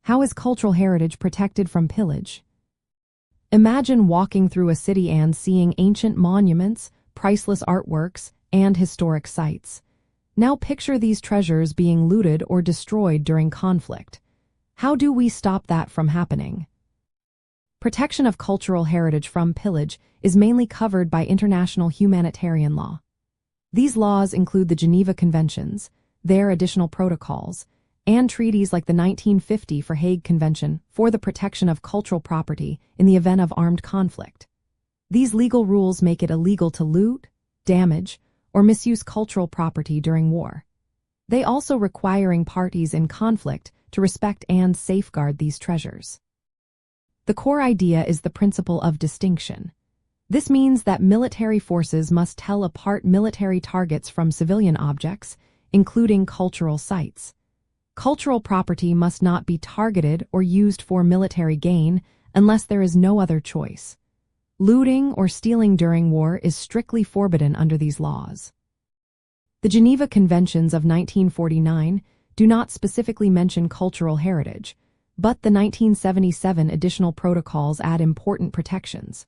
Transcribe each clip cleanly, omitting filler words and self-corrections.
How is cultural heritage protected from pillage? Imagine walking through a city and seeing ancient monuments, priceless artworks, and historic sites. Now picture these treasures being looted or destroyed during conflict. How do we stop that from happening? Protection of cultural heritage from pillage is mainly covered by international humanitarian law. These laws include the Geneva Conventions, their additional protocols, and treaties like the 1950 Hague Convention for the protection of cultural property in the event of armed conflict. These legal rules make it illegal to loot, damage, or misuse cultural property during war. They also requiring parties in conflict to respect and safeguard these treasures. The core idea is the principle of distinction. This means that military forces must tell apart military targets from civilian objects, including cultural sites. Cultural property must not be targeted or used for military gain unless there is no other choice. Looting or stealing during war is strictly forbidden under these laws. The Geneva Conventions of 1949 do not specifically mention cultural heritage, but the 1977 additional protocols add important protections.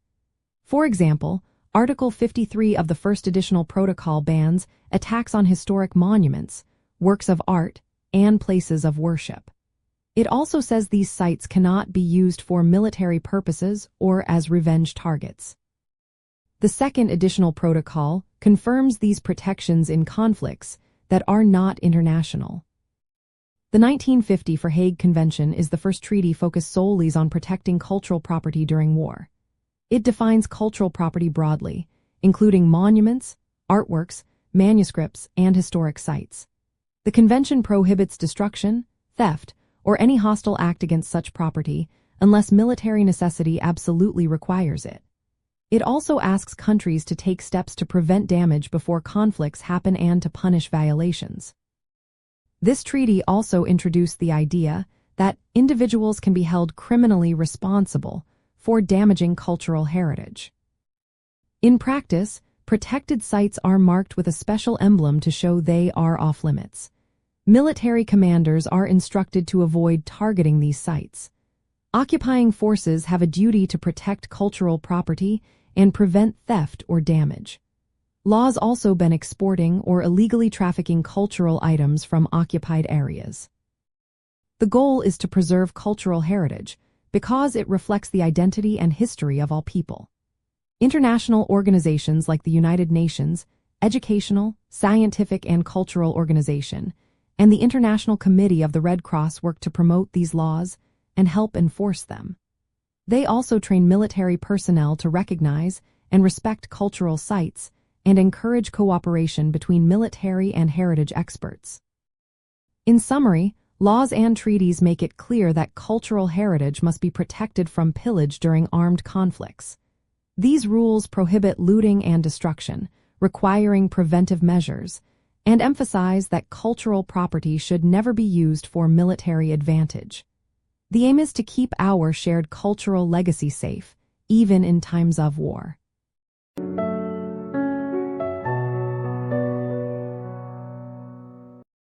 For example, Article 53 of the first additional protocol bans attacks on historic monuments, works of art, and places of worship. It also says these sites cannot be used for military purposes or as revenge targets. The second additional protocol confirms these protections in conflicts that are not international. The 1950 Hague Convention is the first treaty focused solely on protecting cultural property during war. It defines cultural property broadly, including monuments, artworks, manuscripts, and historic sites. The convention prohibits destruction, theft, or any hostile act against such property unless military necessity absolutely requires it. It also asks countries to take steps to prevent damage before conflicts happen and to punish violations. This treaty also introduced the idea that individuals can be held criminally responsible for damaging cultural heritage. In practice, protected sites are marked with a special emblem to show they are off-limits. Military commanders are instructed to avoid targeting these sites. Occupying forces have a duty to protect cultural property and prevent theft or damage. Laws also ban exporting or illegally trafficking cultural items from occupied areas. The goal is to preserve cultural heritage because it reflects the identity and history of all people. International organizations like the United Nations, Educational, Scientific and Cultural Organization, and the International Committee of the Red Cross work to promote these laws and help enforce them. They also train military personnel to recognize and respect cultural sites and encourage cooperation between military and heritage experts. In summary, laws and treaties make it clear that cultural heritage must be protected from pillage during armed conflicts. These rules prohibit looting and destruction, requiring preventive measures, and emphasize that cultural property should never be used for military advantage. The aim is to keep our shared cultural legacy safe, even in times of war.